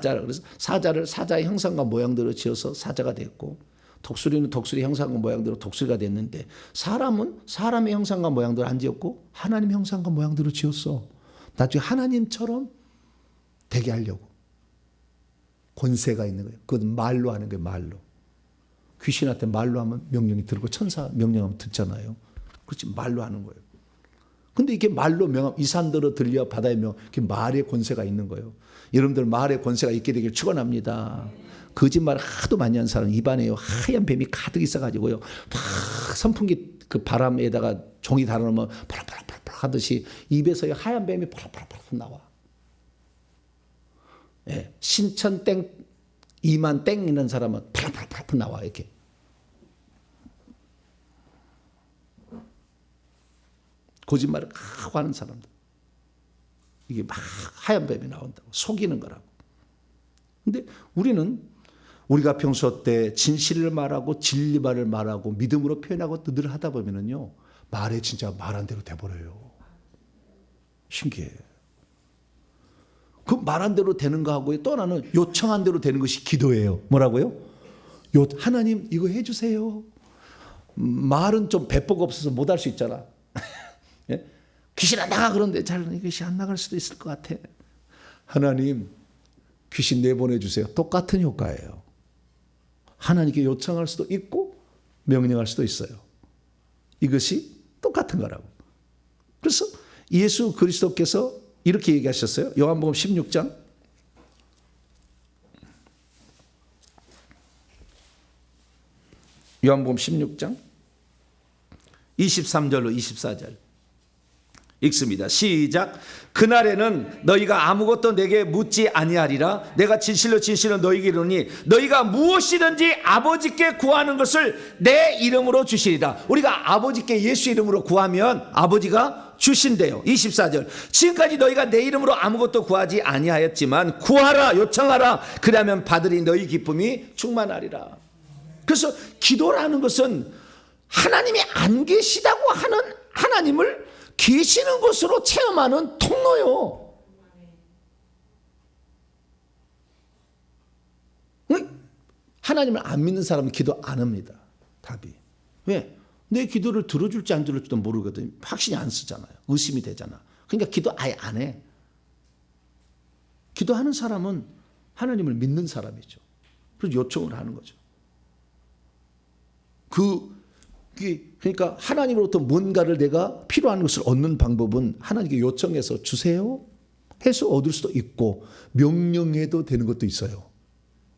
S1: 사자를 사자의 형상과 모양대로 지어서 사자가 됐고 독수리는 독수리 형상과 모양대로 독수리가 됐는데 사람은 사람의 형상과 모양대로 안 지었고 하나님의 형상과 모양대로 지었어. 나중에 하나님처럼 되게 하려고. 권세가 있는 거예요. 그건 말로 하는 거예요. 말로. 귀신한테 말로 하면 명령이 들고 천사 명령하면 듣잖아요. 그렇지 말로 하는 거예요. 근데 이게 말로 명함, 이 산들어 들려 바다의 명, 이게 말의 권세가 있는 거예요. 여러분들 말의 권세가 있게 되길 축원합니다. 거짓말 하도 많이 한 사람 입안에 하얀 뱀이 가득 있어가지고요, 막 선풍기 그 바람에다가 종이 달아놓으면 팔팔팔팔 하듯이 입에서 하얀 뱀이 팔팔팔 나와. 예, 신천 땡, 이만 땡 있는 사람은 팔팔팔 나와 이렇게. 거짓말을 하고 하는 사람들, 이게 막 하얀 뱀이 나온다고 속이는 거라고. 근데 우리는 우리가 평소 때 진실을 말하고 진리말을 말하고 믿음으로 표현하고 늘 하다 보면은요, 말에 진짜 말한 대로 돼버려요. 신기해. 그 말한 대로 되는 거하고 또 하나는 요청한 대로 되는 것이 기도예요. 뭐라고요? 하나님 이거 해주세요. 말은 좀 배포가 없어서 못 할 수 있잖아. 예? 귀신 안 나가 그런데 잘 귀신 안 나갈 수도 있을 것 같아. 하나님 귀신 내보내주세요. 똑같은 효과예요. 하나님께 요청할 수도 있고 명령할 수도 있어요. 이것이 똑같은 거라고. 그래서 예수 그리스도께서 이렇게 얘기하셨어요. 요한복음 16장 23절로 24절 읽습니다. 시작. 그날에는 너희가 아무것도 내게 묻지 아니하리라. 내가 진실로 진실로 너희에게 이르노니 너희가 무엇이든지 아버지께 구하는 것을 내 이름으로 주시리라. 우리가 아버지께 예수 이름으로 구하면 아버지가 주신대요. 24절. 지금까지 너희가 내 이름으로 아무것도 구하지 아니하였지만 구하라, 요청하라. 그러면 받으리. 너희 기쁨이 충만하리라. 그래서 기도라는 것은 하나님이 안 계시다고 하는 하나님을 계시는 것으로 체험하는 통로요. 하나님을 안 믿는 사람은 기도 안 합니다. 답이. 왜? 내 기도를 들어줄지 안 들어줄지도 모르거든. 확신이 안 쓰잖아요. 의심이 되잖아. 그러니까 기도 아예 안 해. 기도하는 사람은 하나님을 믿는 사람이죠. 그래서 요청을 하는 거죠. 그러니까 하나님으로부터 뭔가를 내가 필요한 것을 얻는 방법은 하나님께 요청해서 주세요 해서 얻을 수도 있고 명령해도 되는 것도 있어요.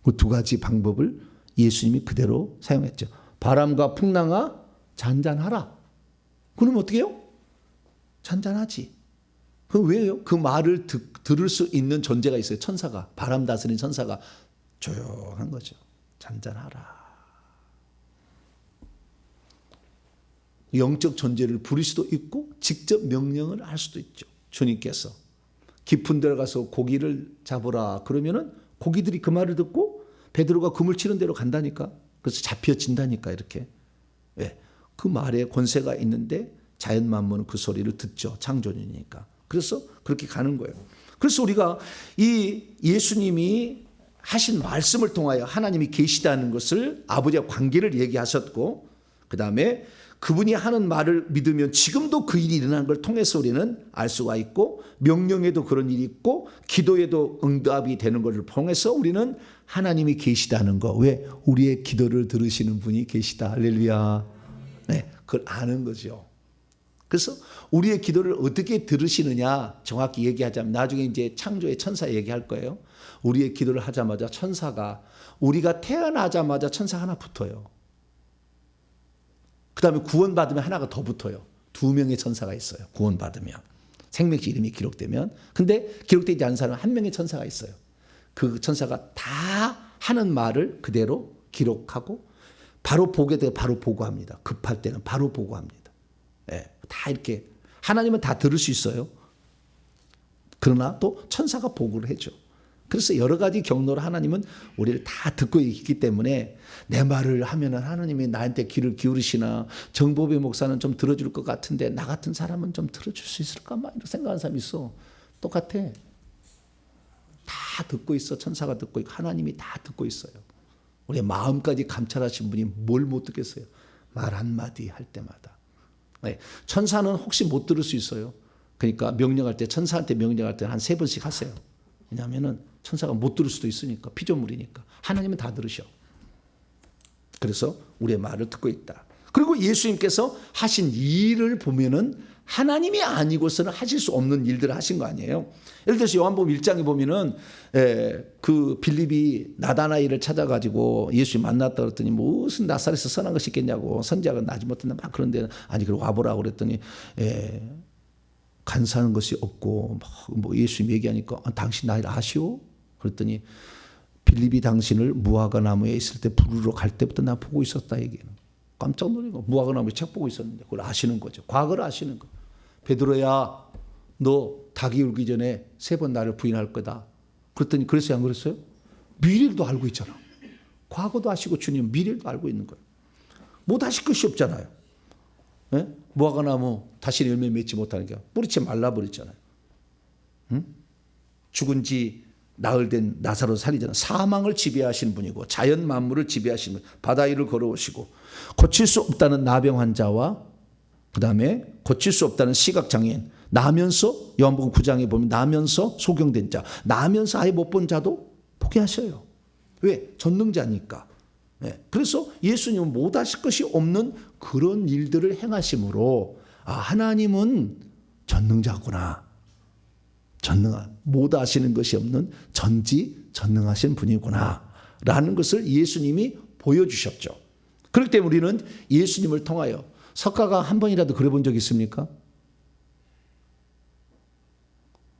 S1: 그 두 가지 방법을 예수님이 그대로 사용했죠. 바람과 풍랑아 잔잔하라. 그럼 어떻게 해요? 잔잔하지. 그럼 왜요? 그 말을 들을 수 있는 존재가 있어요. 천사가, 바람 다스리는 천사가 조용한 거죠. 잔잔하라. 영적 존재를 부릴 수도 있고 직접 명령을 할 수도 있죠. 주님께서 깊은 데 가서 고기를 잡으라 그러면은 고기들이 그 말을 듣고 베드로가 그물 치는 대로 간다니까. 그래서 잡혀진다니까 이렇게. 왜? 그 말에 권세가 있는데 자연 만물은 그 소리를 듣죠. 창조주니까. 그래서 그렇게 가는 거예요. 그래서 우리가 이 예수님이 하신 말씀을 통하여 하나님이 계시다는 것을 아버지와 관계를 얘기하셨고, 그 다음에 그분이 하는 말을 믿으면 지금도 그 일이 일어나는 걸 통해서 우리는 알 수가 있고, 명령에도 그런 일이 있고 기도에도 응답이 되는 것을 통해서 우리는 하나님이 계시다는 거. 왜? 우리의 기도를 들으시는 분이 계시다. 할렐루야. 네, 그걸 아는 거죠. 그래서 우리의 기도를 어떻게 들으시느냐 정확히 얘기하자면 나중에 이제 창조의 천사 얘기할 거예요. 우리의 기도를 하자마자 천사가, 우리가 태어나자마자 천사 하나 붙어요. 그 다음에 구원받으면 하나가 더 붙어요. 2명의 천사가 있어요. 구원받으면. 생명시 이름이 기록되면. 근데 기록되지 않은 사람은 1명의 천사가 있어요. 그 천사가 다 하는 말을 그대로 기록하고 바로 보게 되고 바로 보고합니다. 급할 때는 바로 보고합니다. 예, 다 이렇게. 하나님은 다 들을 수 있어요. 그러나 또 천사가 보고를 해줘. 그래서 여러 가지 경로로 하나님은 우리를 다 듣고 있기 때문에 내 말을 하면 하나님이 나한테 귀를 기울이시나, 정보배 목사는 좀 들어줄 것 같은데 나 같은 사람은 좀 들어줄 수 있을까? 막 이렇게 생각하는 사람이 있어. 똑같아. 다 듣고 있어. 천사가 듣고 있고 하나님이 다 듣고 있어요. 우리의 마음까지 감찰하신 분이 뭘 못 듣겠어요. 말 한마디 할 때마다. 네. 천사는 혹시 못 들을 수 있어요. 그러니까 명령할 때, 천사한테 명령할 때 한 3번씩 하세요. 왜냐하면 천사가 못 들을 수도 있으니까, 피조물이니까. 하나님은 다 들으셔. 그래서 우리의 말을 듣고 있다. 그리고 예수님께서 하신 일을 보면은 하나님이 아니고서는 하실 수 없는 일들을 하신 거 아니에요. 예를 들어서 요한복음 1장에 보면은 그 빌립이 나다나엘을 찾아가지고 예수님 만났다 그랬더니 무슨 나사렛에서 선한 것이 있겠냐고, 선지자가 나지 못한다 막 그런데, 아니 그럼 와보라고 그랬더니 간사한 것이 없고 뭐 예수님 얘기하니까 당신 나를 아시오? 그랬더니 빌립이 당신을 무화과 나무에 있을 때 부르러 갈 때부터 나 보고 있었다 얘기는. 깜짝 놀라고 무화과 나무에 책 보고 있었는데 그걸 아시는 거죠. 과거를 아시는 거. 베드로야, 너 닭이 울기 전에 3번 나를 부인할 거다. 그랬더니 그랬어요, 안 그랬어요? 미래도 알고 있잖아. 과거도 아시고 주님 미래도 알고 있는 거예요. 못 하실 것이 없잖아요. 네? 무화과 나무 다시 열매 맺지 못하는 게 뿌리채 말라버렸잖아요. 응? 죽은 지 나흘 된 나사로 살리잖아요. 사망을 지배하시는 분이고 자연 만물을 지배하시는 분, 바다 위를 걸어오시고 고칠 수 없다는 나병 환자와 그 다음에 고칠 수 없다는 시각장애인, 나면서 요한복음 9장에 보면 나면서 소경된 자, 나면서 아예 못 본 자도 포기하셔요. 왜? 전능자니까. 네. 그래서 예수님은 못하실 것이 없는 그런 일들을 행하심으로 하나님은 전능자구나. 못하시는 것이 없는 전지전능하신 분이구나 라는 것을 예수님이 보여주셨죠. 그렇기 때문에 우리는 예수님을 통하여, 석가가 한 번이라도 그래 본 적 있습니까?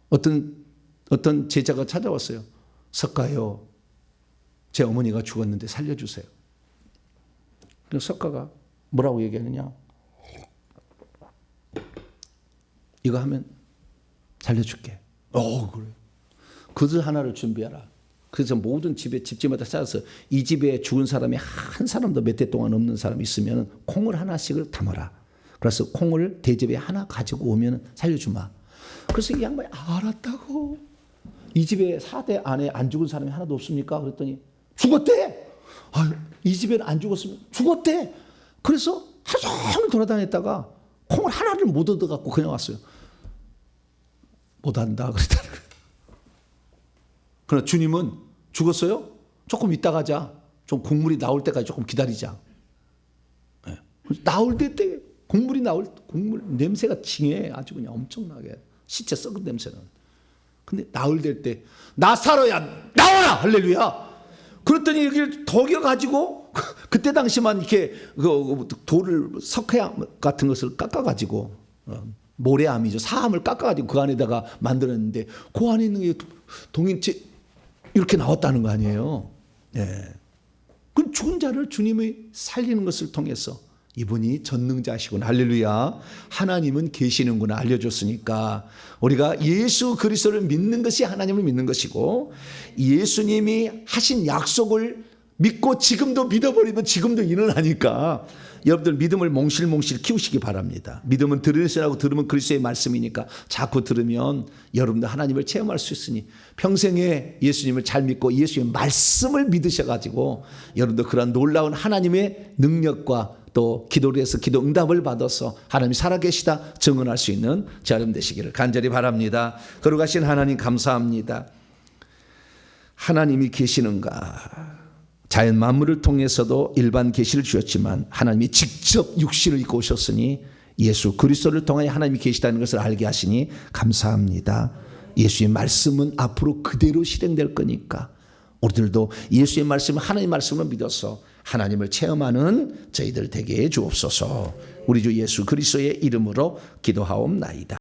S1: 어떤 제자가 찾아왔어요. 석가요, 제 어머니가 죽었는데 살려주세요. 그래서 석가가 뭐라고 얘기하느냐? 이거 하면 살려줄게. 그래. 그릇 하나를 준비하라. 그래서 모든 집집마다 쌓아서 이 집에 죽은 사람이 한 사람도 몇 대 동안 없는 사람이 있으면 콩을 하나씩을 담아라. 그래서 콩을 대접에 하나 가지고 오면 살려주마. 그래서 이 양반이 알았다고. 이 집에 4대 안에 안 죽은 사람이 하나도 없습니까? 그랬더니 죽었대. 이 집에는 안 죽었으면 죽었대. 그래서 하루 종일 돌아다녔다가 콩을 하나를 못 얻어갖고 그냥 왔어요. 못한다 그랬다는 거예요. 그러나 주님은 죽었어요? 조금 이따 가자. 좀 국물이 나올 때까지 조금 기다리자. 네. 나올 때 국물이 국물 냄새가 징해. 아주 그냥 엄청나게 시체 썩은 냄새는. 근데 나올 때 나사로야 나와라 할렐루야. 그랬더니 여기 덕여 가지고 그때 당시만 이렇게 돌을 석회 같은 것을 깎아 가지고 모래암이죠. 사암을 깎아 가지고 그 안에다가 만들었는데 그 안에 있는 게 동인체 이렇게 나왔다는 거 아니에요. 예. 그 죽은 자를 주님이 살리는 것을 통해서 이분이 전능자시구나. 할렐루야. 하나님은 계시는구나 알려줬으니까 우리가 예수 그리스도를 믿는 것이 하나님을 믿는 것이고, 예수님이 하신 약속을 믿고 지금도 믿어버리면 지금도 일어나니까 여러분들 믿음을 몽실몽실 키우시기 바랍니다. 믿음은 들으시라고, 들으면 그리스도의 말씀이니까 자꾸 들으면 여러분들 하나님을 체험할 수 있으니 평생에 예수님을 잘 믿고 예수님의 말씀을 믿으셔가지고 여러분들 그런 놀라운 하나님의 능력과 또 기도를 해서 기도 응답을 받아서 하나님이 살아계시다 증언할 수 있는 저 여러분 되시기를 간절히 바랍니다. 거룩하신 하나님 감사합니다. 하나님이 계시는가? 자연 만물을 통해서도 일반 계시를 주셨지만 하나님이 직접 육신을 입고 오셨으니 예수 그리스도를 통하여 하나님이 계시다는 것을 알게 하시니 감사합니다. 예수의 말씀은 앞으로 그대로 실행될 거니까 우리들도 예수의 말씀을 하나님의 말씀으로 믿어서 하나님을 체험하는 저희들 되게 해 주옵소서. 우리 주 예수 그리스도의 이름으로 기도하옵나이다.